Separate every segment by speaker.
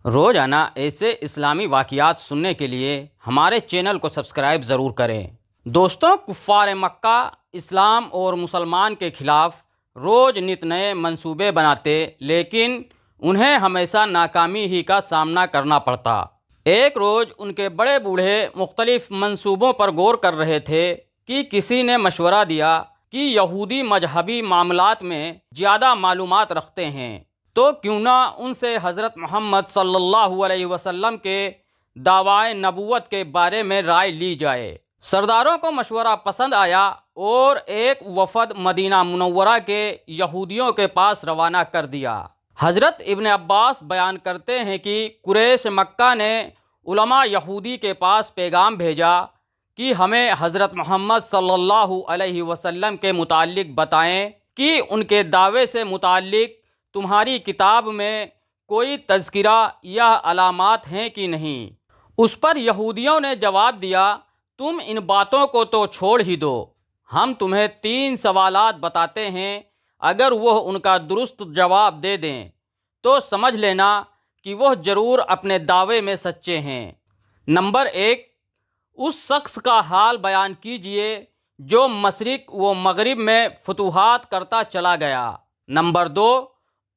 Speaker 1: روزانہ ایسے اسلامی واقعات سننے کے لیے ہمارے چینل کو سبسکرائب ضرور کریں۔ دوستوں، کفار مکہ اسلام اور مسلمان کے خلاف روز نت نئے منصوبے بناتے، لیکن انہیں ہمیشہ ناکامی ہی کا سامنا کرنا پڑتا۔ ایک روز ان کے بڑے بوڑھے مختلف منصوبوں پر غور کر رہے تھے کہ کسی نے مشورہ دیا کہ یہودی مذہبی معاملات میں زیادہ معلومات رکھتے ہیں، تو کیوں نہ ان سے حضرت محمد صلی اللہ علیہ وسلم کے دعوی نبوت کے بارے میں رائے لی جائے۔ سرداروں کو مشورہ پسند آیا اور ایک وفد مدینہ منورہ کے یہودیوں کے پاس روانہ کر دیا۔ حضرت ابن عباس بیان کرتے ہیں کہ قریش مکہ نے علماء یہودی کے پاس پیغام بھیجا کہ ہمیں حضرت محمد صلی اللہ علیہ وسلم کے متعلق بتائیں کہ ان کے دعوے سے متعلق تمہاری کتاب میں کوئی تذکرہ یا علامات ہیں کہ نہیں۔ اس پر یہودیوں نے جواب دیا، تم ان باتوں کو تو چھوڑ ہی دو، ہم تمہیں 3 سوالات بتاتے ہیں، اگر وہ ان کا درست جواب دے دیں تو سمجھ لینا کہ وہ ضرور اپنے دعوے میں سچے ہیں۔ نمبر 1، اس شخص کا حال بیان کیجئے جو مشرق و مغرب میں فتوحات کرتا چلا گیا۔ نمبر 2،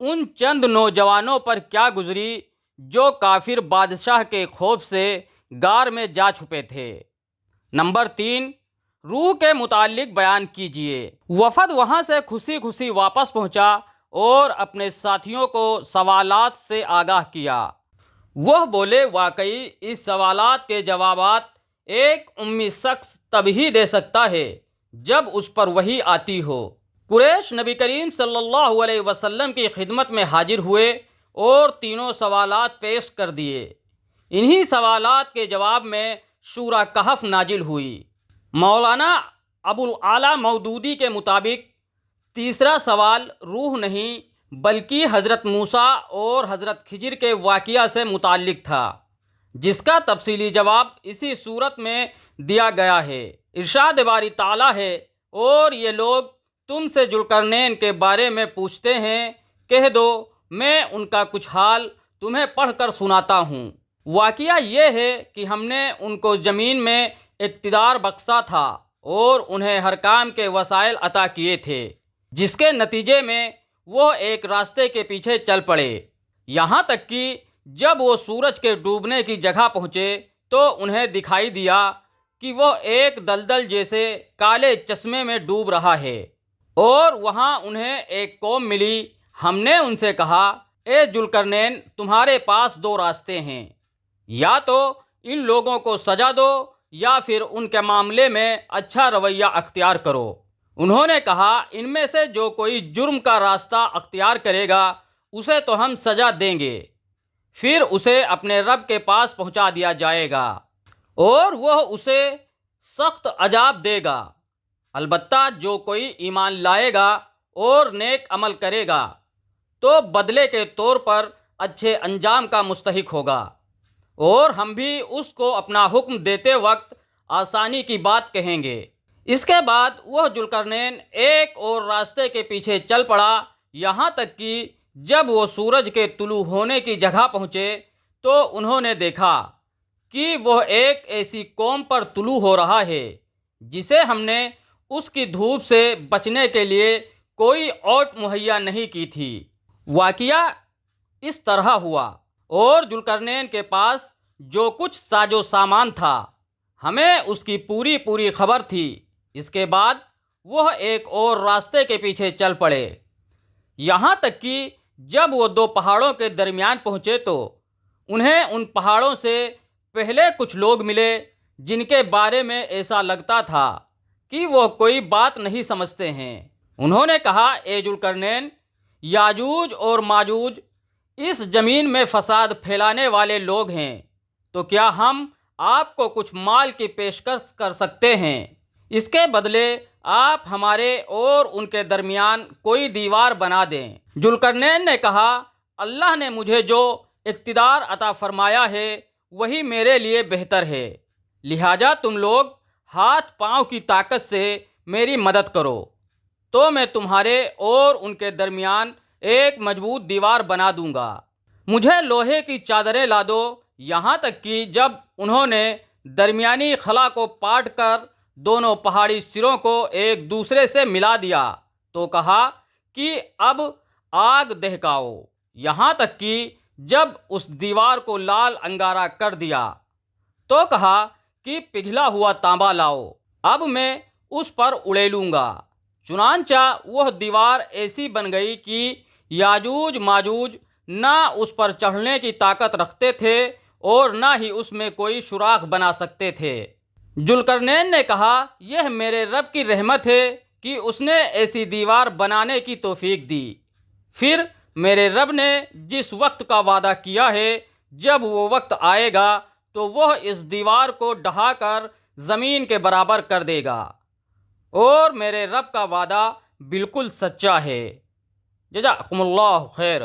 Speaker 1: ان چند نوجوانوں پر کیا گزری جو کافر بادشاہ کے خوف سے غار میں جا چھپے تھے۔ نمبر 3، روح کے متعلق بیان کیجئے۔ وفد وہاں سے خوشی خوشی واپس پہنچا اور اپنے ساتھیوں کو سوالات سے آگاہ کیا۔ وہ بولے، واقعی اس سوالات کے جوابات ایک امی شخص تب ہی دے سکتا ہے جب اس پر وحی آتی ہو۔ قریش نبی کریم صلی اللہ علیہ وسلم کی خدمت میں حاضر ہوئے اور 3 سوالات پیش کر دیے۔ انہی سوالات کے جواب میں سورہ کہف نازل ہوئی۔ مولانا ابو الاعلیٰ مودودی کے مطابق تیسرا سوال روح نہیں بلکہ حضرت موسیٰ اور حضرت خضر کے واقعہ سے متعلق تھا، جس کا تفصیلی جواب اسی صورت میں دیا گیا ہے۔ ارشاد باری تعالیٰ ہے، اور یہ لوگ تم سے ذوالقرنین کے بارے میں پوچھتے ہیں، کہہ دو میں ان کا کچھ حال تمہیں پڑھ کر سناتا ہوں۔ واقعہ یہ ہے کہ ہم نے ان کو زمین میں اقتدار بخشا تھا اور انہیں ہر کام کے وسائل عطا کیے تھے، جس کے نتیجے میں وہ ایک راستے کے پیچھے چل پڑے، یہاں تک کہ جب وہ سورج کے ڈوبنے کی جگہ پہنچے تو انہیں دکھائی دیا کہ وہ ایک دلدل جیسے کالے چشمے میں ڈوب رہا ہے، اور وہاں انہیں ایک قوم ملی۔ ہم نے ان سے کہا، اے ذوالقرنین، تمہارے پاس 2 راستے ہیں، یا تو ان لوگوں کو سزا دو یا پھر ان کے معاملے میں اچھا رویہ اختیار کرو۔ انہوں نے کہا، ان میں سے جو کوئی جرم کا راستہ اختیار کرے گا اسے تو ہم سزا دیں گے، پھر اسے اپنے رب کے پاس پہنچا دیا جائے گا اور وہ اسے سخت عذاب دے گا، البتہ جو کوئی ایمان لائے گا اور نیک عمل کرے گا تو بدلے کے طور پر اچھے انجام کا مستحق ہوگا، اور ہم بھی اس کو اپنا حکم دیتے وقت آسانی کی بات کہیں گے۔ اس کے بعد وہ ذوالقرنین ایک اور راستے کے پیچھے چل پڑا، یہاں تک کہ جب وہ سورج کے طلوع ہونے کی جگہ پہنچے تو انہوں نے دیکھا کہ وہ ایک ایسی قوم پر طلوع ہو رہا ہے جسے ہم نے اس کی دھوپ سے بچنے کے لیے کوئی اوٹ مہیا نہیں کی تھی۔ واقعہ اس طرح ہوا، اور ذوالقرنین کے پاس جو کچھ ساز و سامان تھا ہمیں اس کی پوری خبر تھی۔ اس کے بعد وہ ایک اور راستے کے پیچھے چل پڑے، یہاں تک کہ جب وہ 2 پہاڑوں کے درمیان پہنچے تو انہیں ان پہاڑوں سے پہلے کچھ لوگ ملے جن کے بارے میں ایسا لگتا تھا کہ وہ کوئی بات نہیں سمجھتے ہیں۔ انہوں نے کہا، اے ذوالقرنین، یاجوج اور ماجوج اس زمین میں فساد پھیلانے والے لوگ ہیں، تو کیا ہم آپ کو کچھ مال کی پیشکش کر سکتے ہیں؟ اس کے بدلے آپ ہمارے اور ان کے درمیان کوئی دیوار بنا دیں۔ ذوالقرنین نے کہا، اللہ نے مجھے جو اقتدار عطا فرمایا ہے وہی میرے لیے بہتر ہے، لہٰذا تم لوگ ہاتھ پاؤں کی طاقت سے میری مدد کرو تو میں تمہارے اور ان کے درمیان ایک مضبوط دیوار بنا دوں گا۔ مجھے لوہے کی چادریں لا دو، یہاں تک کہ جب انہوں نے درمیانی خلا کو پاٹ کر دونوں پہاڑی سروں کو ایک دوسرے سے ملا دیا تو کہا کہ اب آگ دہکاؤ، یہاں تک کہ جب اس دیوار کو لال انگارہ کر دیا تو کہا کہ پگھلا ہوا تانبا لاؤ، اب میں اس پر اڑیلوں گا۔ چنانچہ وہ دیوار ایسی بن گئی کہ یاجوج ماجوج نہ اس پر چڑھنے کی طاقت رکھتے تھے اور نہ ہی اس میں کوئی سوراخ بنا سکتے تھے۔ ذوالقرنین نے کہا، یہ میرے رب کی رحمت ہے کہ اس نے ایسی دیوار بنانے کی توفیق دی۔ پھر میرے رب نے جس وقت کا وعدہ کیا ہے، جب وہ وقت آئے گا تو وہ اس دیوار کو ڈھا کر زمین کے برابر کر دے گا، اور میرے رب کا وعدہ بالکل سچا ہے۔ جزاکم اللہ خیر۔